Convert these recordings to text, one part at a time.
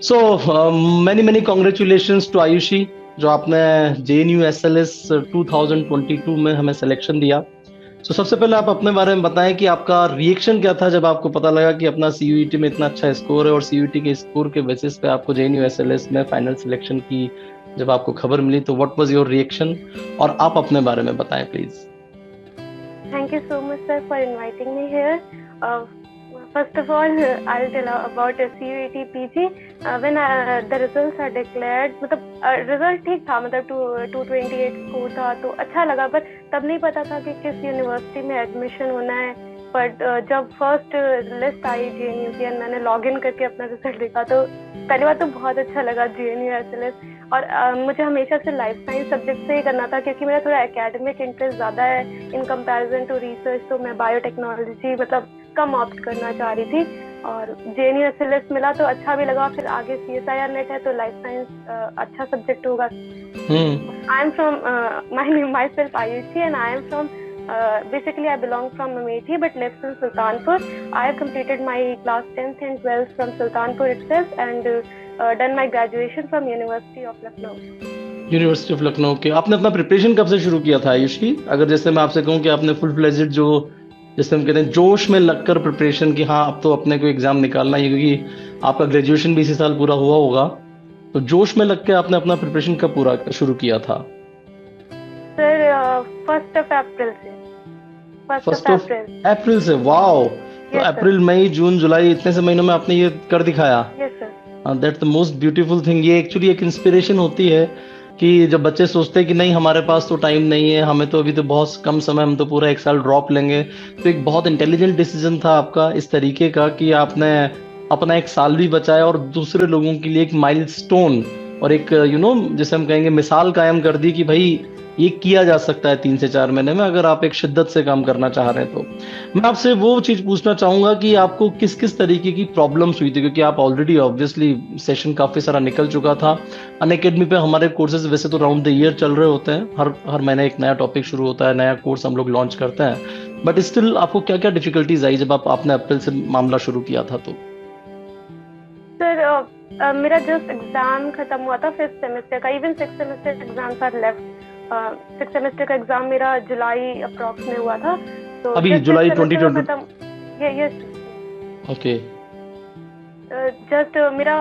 So many many congratulations to Ayushi, जो आपने JNU SLS 2022 में हमें सिलेक्शन दिया। सबसे पहले आप अपने बारे में बताएं कि आपका रिएक्शन क्या था जब आपको पता लगा कि अपना CUET में इतना अच्छा स्कोर है और CUET के स्कोर के बेसिस पे आपको JNU SLS में फाइनल सिलेक्शन की जब आपको खबर मिली, तो व्हाट वाज योर रिएक्शन? और आप अपने बारे में बताएं please. Thank you so much, sir, for inviting me here. Uh, First of all, I'll tell about CUET PG. When the results are declared, मतलब रिजल्ट ठीक था, मतलब 228 स्कोर था, तो अच्छा लगा। पर तब नहीं पता था कि किस यूनिवर्सिटी में एडमिशन होना है। बट जब फर्स्ट लिस्ट आई JNU की, मैंने लॉग इन करके अपना रिजल्ट देखा, तो पहली बार तो बहुत अच्छा लगा JNU SLS। और मुझे हमेशा से लाइफ साइंस सब्जेक्ट से ही करना था, क्योंकि मेरा थोड़ा एकेडमिक इंटरेस्ट ज़्यादा है इन कंपैरिजन टू रिसर्च। तो मैं बायोटेक्नोलॉजी मतलब कम ऑप्ट करना चाह रही थी, और JNU SLS मिला तो अच्छा भी लगा। फिर आगे CSIR नेट है, तो लाइफ साइंस अच्छा सब्जेक्ट होगा। I am from my self Ayushi, and I am from basically I belong from Amethi but lives in Sultanpur. I have completed my class 10th and 12th from Sultanpur itself, and done my graduation from University of Lucknow. University of Lucknow के आपने अपना preparation कब से शुरू किया था आयुषी? अगर जैसे मैं आपसे कहूं कि आपने फुल फ्लेजेड, जो जैसे हम कहते हैं जोश में लगकर प्रिपरेशन की, हाँ अब तो अपने को एग्जाम निकालना ही है, क्योंकि आपका ग्रेजुएशन भी इसी साल पूरा हुआ होगा, तो जोश में लग के आपने अपना प्रिपरेशन कब पूरा शुरू किया था? सर 1st of April से। 1st of अप्रैल से? वाओ! तो अप्रैल मई जून जुलाई इतने से महीनों में आपने ये कर दिखाया। Yes sir. That's the most beautiful thing. ये एक्चुअली एक इंस्पिरेशन होती है कि जब बच्चे सोचते हैं कि नहीं हमारे पास तो टाइम नहीं है, हमें तो अभी तो बहुत कम समय, हम तो पूरा एक साल ड्रॉप लेंगे, तो एक बहुत इंटेलिजेंट डिसीजन था आपका इस तरीके का कि आपने अपना एक साल भी बचाया और दूसरे लोगों के लिए एक माइलस्टोन और एक जैसे हम कहेंगे मिसाल कायम कर दी कि भाई ये किया जा सकता है 3 से 4 महीने में, अगर आप एक शिद्दत से काम करना चाह रहे हैं तो। मैं आपसे वो चीज पूछना चाहूंगा कि आपको किस किस तरीके की प्रॉब्लम्स हुई थी, क्योंकि आप ऑलरेडी ऑब्वियसली सेशन काफी सारा निकल चुका था। अनअकैडमी पे हमारे कोर्सेज वैसे तो राउंड द ईयर चल रहे होते हैं, हर हर महीने एक नया टॉपिक शुरू होता है, नया कोर्स हम लोग लॉन्च करते हैं, बट स्टिल आपको क्या क्या डिफिकल्टीज आई जब आपने अप्रैल से मामला शुरू किया था? तो सर मेरा जस्ट एग्जाम खत्म हुआ था 5th सेमेस्टर का। Even 6th semester exams are left. 6th semester का एग्जाम मेरा जुलाई अप्रॉक्स में हुआ था, तो अभी जुलाई 2020 खत्म। Yes okay. जस्ट मेरा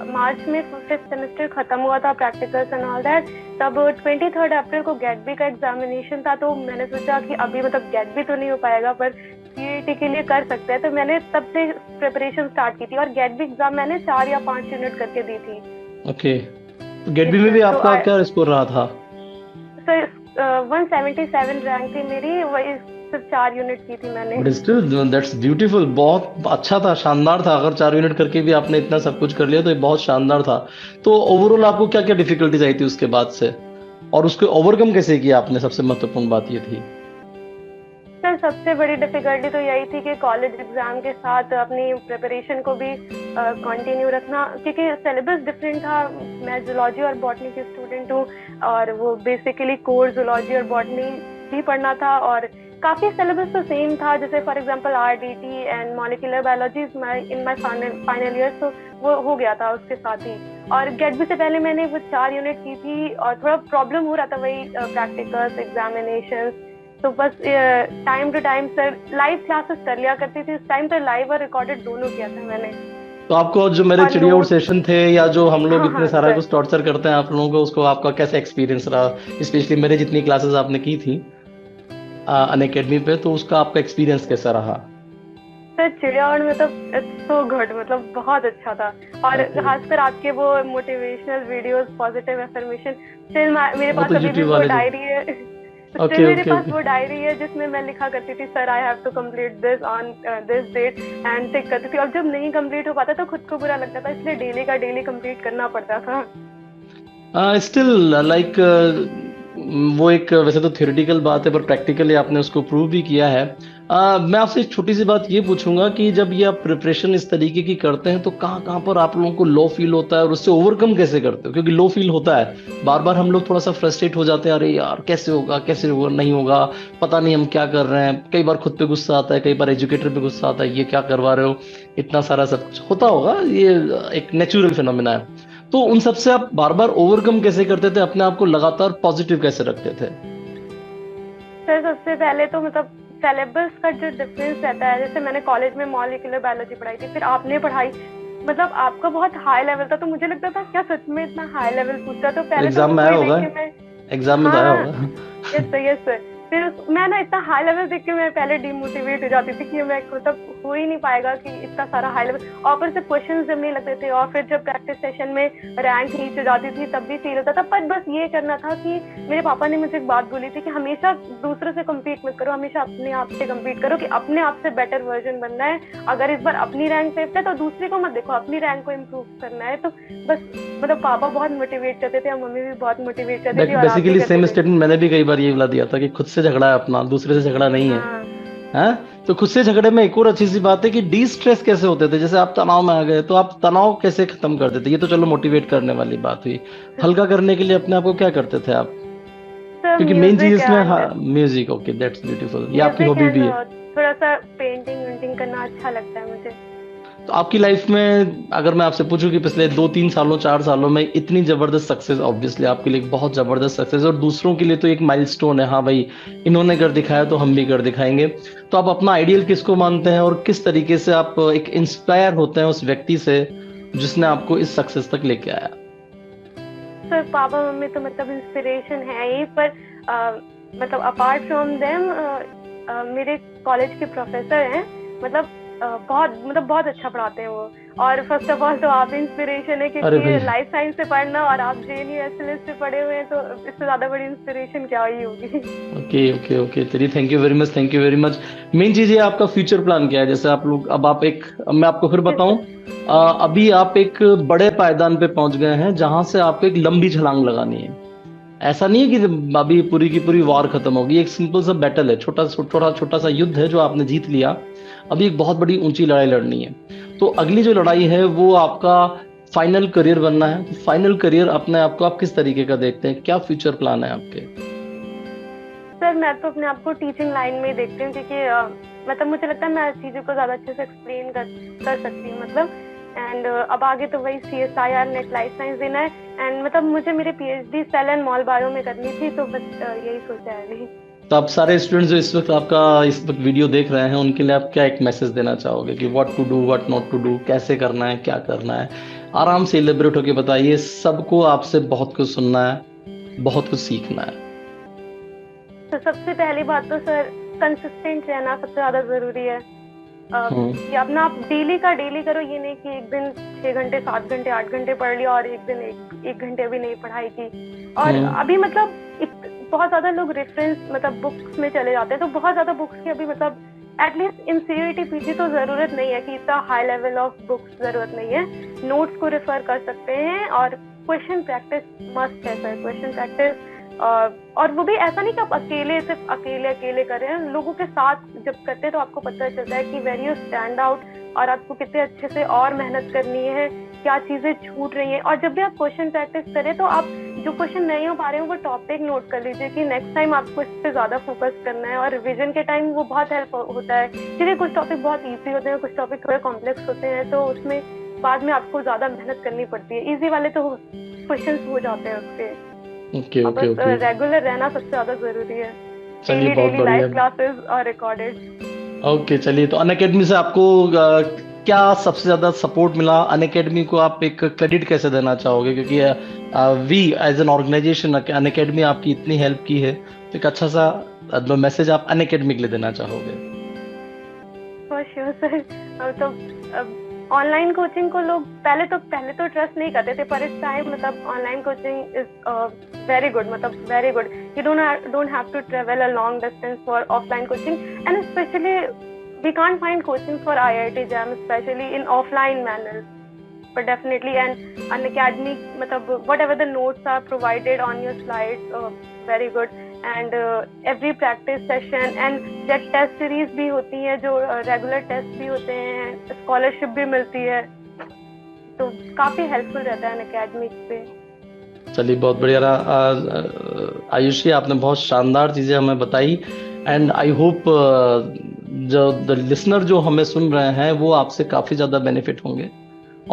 मार्च में 5th सेमेस्टर खत्म हुआ था, प्रैक्टिकल्स एंड ऑल दैट। तब 23 अप्रैल को गेट-बी का एग्जामिनेशन था, तो मैंने सोचा कि अभी मतलब गेट-बी तो नहीं हो पाएगा, पर CUET के लिए कर सकते हैं। तो मैंने तब से प्रिपरेशन स्टार्ट की थी, और गेट-बी एग्जाम मैंने 4 या 5 यूनिट करके दी थी। ओके, तो गेट-बी में भी आपका क्या स्कोर रहा था? सर 177 रैंक थी मेरी, वही सिर्फ 4 यूनिट की थी मैंने। बट स्टिल दैट्स ब्यूटीफुल, बहुत अच्छा था, शानदार था। अगर 4 यूनिट करके भी आपने इतना सब कुछ कर लिया तो ये बहुत शानदार था। तो ओवरऑल आपको क्या क्या डिफिकल्टीज आई थी उसके बाद से, और उसको ओवरकम कैसे किया आपने? सबसे महत्वपूर्ण बात ये थी। सर सबसे बड़ी डिफिकल्टी तो यही थी कि कॉलेज एग्जाम के साथ अपनी प्रिपरेशन को भी कंटिन्यू रखना, क्योंकि सिलेबस डिफरेंट था। मैं जूलॉजी और बॉटनी की स्टूडेंट हूँ, और वो बेसिकली कोर जूलॉजी और बॉटनी भी पढ़ना था, और काफ़ी सिलेबस तो सेम था। जैसे for example RDT and molecular biology in my final year, तो वो हो गया था उसके साथ ही। और गेट-बी से पहले मैंने वो 4 यूनिट की थी, और थोड़ा प्रॉब्लम हो रहा था वही प्रैक्टिकल्स एग्जामिनेशन। तो बस time to time sir live classes कर लिया करती थी। इस टाइम तो लाइव और रिकॉर्डेड दोनों किया था मैंने। तो आपको जो मेरे चिड़िया उड़ सेशन थे, या जो हम लोग हाँ, इतने हाँ, सारा कुछ टॉर्चर करते हैं आप लोगों को, उसको आपका कैसा एक्सपीरियंस रहा? स्पेशली मेरे जितनी क्लासेस आपने की थी अनअकैडमी पे, तो उसका आपका एक्सपीरियंस कैसा रहा? सर चिड़ियाउड़ में तो इट्स सो गुड, मतलब बहुत अच्छा था। और खासकर आपके वो motivational videos, positive affirmation. Still मेरे पास अभी भी वो डायरी है। स्टिल मेरे पास वो डायरी है जिसमें मैं लिखा करती थी, sir I have to complete this on this date, and tick करती थी। और जब नहीं कंप्लीट हो पाता तो खुद को बुरा लगता था, इसलिए डेली का डेली कंप्लीट करना पड़ता था। स्टिल लाइक वो एक वैसे तो थ्योरेटिकल बात है, पर प्रैक्टिकली आपने उसको प्रूव भी किया है। मैं आपसे एक छोटी सी बात ये पूछूंगा कि जब ये आप प्रिपरेशन इस तरीके की करते हैं तो कहाँ कहाँ पर आप लोगों को लो फील होता है और उससे ओवरकम कैसे करते हो? क्योंकि लो फील होता है, बार बार हम लोग थोड़ा सा फ्रस्ट्रेट हो जाते हैं, अरे यार कैसे होगा नहीं होगा, पता नहीं हम क्या कर रहे हैं। कई बार खुद पे गुस्सा आता है, कई बार एजुकेटर पे गुस्सा आता है, ये क्या करवा रहे हो, इतना सारा सब कुछ होता होगा, ये एक नेचुरल फिनोमिना है। तो उन सब से आप बार बार ओवरकम कैसे करते थे, अपने आप को लगातार पॉजिटिव कैसे रखते थे? सर सबसे पहले तो मतलब सिलेबस का जो डिफरेंस रहता है, जैसे मैंने कॉलेज में मॉलिक्यूलर बायोलॉजी पढ़ाई थी, फिर आपने पढ़ाई, मतलब आपका बहुत हाई लेवल था, तो मुझे लगता था क्या सच में इतना हाई लेवल पूछता, तो पहले तो एग्जाम में उसको आया ही होगा, देख के मैं, एग्जाम में तो आया हाँ होगा। Yes sir. फिर मैं ना इतना हाई लेवल देख के मैं पहले डिमोटिवेट हो जाती थी कि मैं मतलब हो ही नहीं पाएगा कि इतना सारा हाई लेवल, और फिर से क्वेश्चंस जब नहीं लगते थे, और फिर जब प्रैक्टिस सेशन में रैंक नीचे जाती थी तब भी फील होता था। पर बस ये करना था कि मेरे पापा ने मुझे एक बात बोली थी कि हमेशा दूसरों से कम्पीट मत करो, हमेशा अपने आप से कम्पीट करो, कि अपने आप से बेटर वर्जन बनना है। अगर इस बार अपनी रैंक फिफ्थ है तो दूसरे को मत देखो, अपनी रैंक को इम्प्रूव करना है। तो बस मतलब पापा बहुत मोटिवेट करते थे और मम्मी भी बहुत मोटिवेट करती थी, और आप भी बेसिकली करते सेम थे। स्टेटमेंट मैंने भी कई बार ये बोला दिया था कि खुद से झगड़ा है अपना, दूसरे से झगड़ा नहीं है। हाँ हैं? तो खुद से झगड़े में एक और अच्छी सी बात है कि डी स्ट्रेस कैसे होते थे, जैसे आप तनाव में आ गए तो आप तनाव कैसे खत्म करते थे? ये तो चलो मोटिवेट करने वाली बात हुई, हल्का करने के लिए अपने आप को क्या करते थे आप? सर क्योंकि मेन चीज म्यूजिक इसमें, हाँ, and music. Okay, that's beautiful, ये आपकी म्यूजिक हॉबी एंड भी है। थोड़ा सा पेंटिंग वेंटिंग करना अच्छा लगता है मुझे। तो आपकी लाइफ में अगर मैं आपसे पूछूं कि पिछले 2-3 सालों 4 सालों में इतनी जबरदस्त सक्सेस, ऑब्वियसली आपके लिए एक बहुत जबरदस्त सक्सेस और दूसरों के लिए तो एक माइलस्टोन है, हाँ भाई इन्होंने कर दिखाया तो हम भी कर दिखाएंगे। तो आप अपना आइडियल किसको मानते हैं और किस तरीके से आप एक इंस्पायर होते हैं उस व्यक्ति से जिसने आपको इस सक्सेस तक लेके आया? सर पापा मम्मी तो मतलब इंस्पिरेशन है ही, पर मतलब अपार्ट फ्रॉम देम मेरे कॉलेज के प्रोफेसर हैं, मतलब बहुत अच्छा पढ़ाते हैं वो। और फर्स्ट ऑफ ऑल तो आप इंस्पिरेशन है, अरे क्योंकि भाई, लाइफ साइंस से पढ़ना और आप JNU से पढ़े हुए हैं, तो इससे ज्यादा बड़ी इंस्पिरेशन क्या ही होगी। ओके ओके ओके, चलिए, thank you very much, thank you very much. Main चीज ये, आपका फ्यूचर प्लान क्या है? जैसे आप लोग, अब आप एक, अब मैं आपको फिर यस बताऊं, सर। अभी आप एक बड़े पायदान पे पहुंच गए हैं जहां से आपको एक लंबी छलांग लगानी है। ऐसा नहीं है कि अभी पूरी की पूरी वॉर खत्म होगी, एक सिंपल सा बैटल है, छोटा छोटा छोटा सा युद्ध है जो आपने जीत लिया। अभी एक बहुत बड़ी ऊंची लड़ाई लड़नी है। तो अगली जो लड़ाई है वो आपका फाइनल करियर बनना है। तो फाइनल करियर अपने आप को आप किस तरीके का देखते हैं, क्या फ्यूचर प्लान है आपके? सर मैं तो अपने आप को टीचिंग लाइन में ही देखती हूँ, क्योंकि मतलब मुझे लगता है मैं चीज़ों को ज़्यादा अच्छे से एक्सप्लेन कर सकती हूँ, मतलब। एंड अब आगे तो वही CSIR नेट लाइफ साइंस देना है, एंड मतलब मुझे मेरे PhD cell and mol bio में करनी थी, तो बस यही सोचा है अभी। तो आप सारे स्टूडेंट्स जो इस वक्त आपका इस वक्त वीडियो देख रहे हैं उनके लिए आप क्या एक मैसेज देना चाहोगे कि what to do, what not to do, कैसे करना है, क्या करना है? आराम से इलेबरेट होके बताइए, सबको आपसे बहुत कुछ सुनना है, बहुत कुछ सीखना है। तो सबसे पहली बात तो सर कंसिस्टेंट रहना सबसे ज़्यादा ज़रूरी है। कि अपना आप डेली का डेली करो, ये नहीं कि एक दिन 6 घंटे 7 घंटे 8 घंटे पढ़ लिया और एक दिन एक घंटे भी नहीं पढ़ाई की। और अभी मतलब बहुत ज्यादा लोग रेफरेंस मतलब बुक्स में चले जाते हैं, तो बहुत ज्यादा बुक्स की अभी मतलब एटलीस्ट इन CUET PG तो जरूरत नहीं है कि इतना हाई लेवल ऑफ बुक्स जरूरत नहीं है। नोट्स को रेफर कर सकते हैं, और क्वेश्चन प्रैक्टिस मस्ट है सर, क्वेश्चन प्रैक्टिस। और वो भी ऐसा नहीं कि आप अकेले सिर्फ अकेले कर रहे हैं, लोगों के साथ जब करते हैं तो आपको पता चलता है कि वेर यू स्टैंड आउट, और आपको कितने अच्छे से और मेहनत करनी है, क्या चीजें छूट रही हैं। और जब भी आप क्वेश्चन प्रैक्टिस करें तो आप जो क्वेश्चन नहीं हो पा रहे हो वो टॉपिक नोट कर लीजिए कि नेक्स्ट टाइम आपको इस पे ज्यादा फोकस करना है, और रिवीजन के टाइम वो बहुत हेल्प होता है, क्योंकि कुछ टॉपिक बहुत ईजी होते हैं, कुछ टॉपिक थोड़े कॉम्प्लेक्स होते हैं, तो उसमें बाद में आपको ज्यादा मेहनत करनी पड़ती है। इजी वाले तो क्वेश्चन हो जाते हैं उसके। ओके और ओके बस ओके, रेगुलर रहना सबसे ज्यादा जरूरी है, चलिए, डेली बहुत डेली बढ़िया। लाइव क्लासेस और रिकॉर्डेड। ओके, चलिए, तो अनअकैडमी से आपको क्या सबसे ज्यादा सपोर्ट मिला? अनअकैडमी को आप एक क्रेडिट कैसे देना चाहोगे? क्योंकि we as an organisation Unacademy आपकी इतनी हेल्प की है, तो एक अच्छा सा मैसेज आप अनअकैडमी के लिए देना चाहोगे? For sure sir. तो ऑनलाइन कोचिंग को लोग पहले तो ट्रस्ट नहीं करते थे, पर इस टाइम मतलब online coaching is very good, मतलब very good. You don't have to travel a long distance for offline coaching, and specially we can't find coaching for IIT JAM, especially in offline manner. but definitely an academic, matlab whatever the notes are provided on your slides, very good. And every practice session and jet test series भी होती है, जो regular test भी होते हैं, scholarship भी मिलती है, तो काफी हेल्पफुल रहता है एकेडमिक पे। चलिए बहुत बढ़िया रहा। आयुषी, आपने बहुत शानदार चीजें हमें बताई एंड आई होप जो द लिसनर जो हमें सुन रहे हैं वो आपसे काफी ज्यादा बेनिफिट होंगे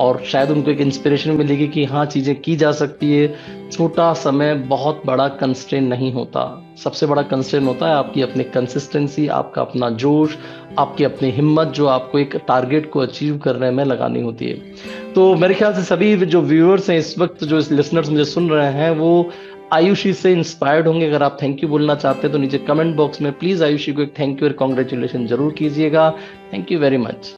और शायद उनको एक इंस्पिरेशन मिलेगी कि हाँ चीजें की जा सकती है। छोटा समय बहुत बड़ा कंस्ट्रेंट नहीं होता, सबसे बड़ा कंस्ट्रेंट होता है आपकी अपनी कंसिस्टेंसी, आपका अपना जोश, आपकी अपनी हिम्मत जो आपको एक टारगेट को अचीव करने में लगानी होती है। तो मेरे ख्याल से सभी जो व्यूअर्स हैं इस वक्त, जो लिसनर्स मुझे सुन रहे हैं, वो आयुषी से इंस्पायर्ड होंगे। अगर आप थैंक यू बोलना चाहते हैं तो नीचे कमेंट बॉक्स में प्लीज आयुषी को एक थैंक यू और कॉन्ग्रेचुलेशन जरूर कीजिएगा। Thank you very much.